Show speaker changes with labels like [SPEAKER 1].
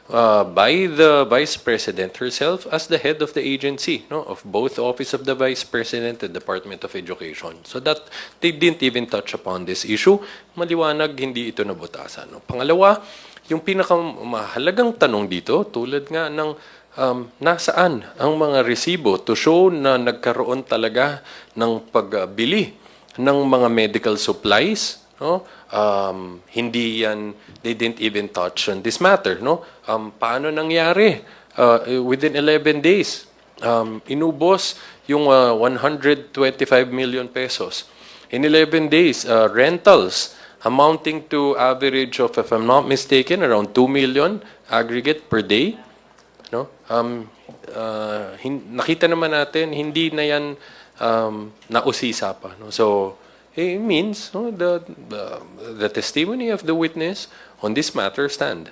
[SPEAKER 1] by the Vice President herself as the head of the agency, no, of both the Office of the Vice President and Department of Education. So that they didn't even touch upon this issue. Maliwanag, hindi ito nabutasan. No? Pangalawa, yung pinakamahalagang tanong dito, tulad nga ng nasaan ang mga resibo to show na nagkaroon talaga ng pagbili ng mga medical supplies, no? Hindi yan, they didn't even touch on this matter, no? Paano nangyari? Within 11 days, inubos yung 125 million pesos. In 11 days, rentals amounting to average of, if I'm not mistaken, around 2 million aggregate per day, no? Nakita naman natin, hindi na yan nausisa pa, no? So it means, no, the testimony of the witness on this matter stand.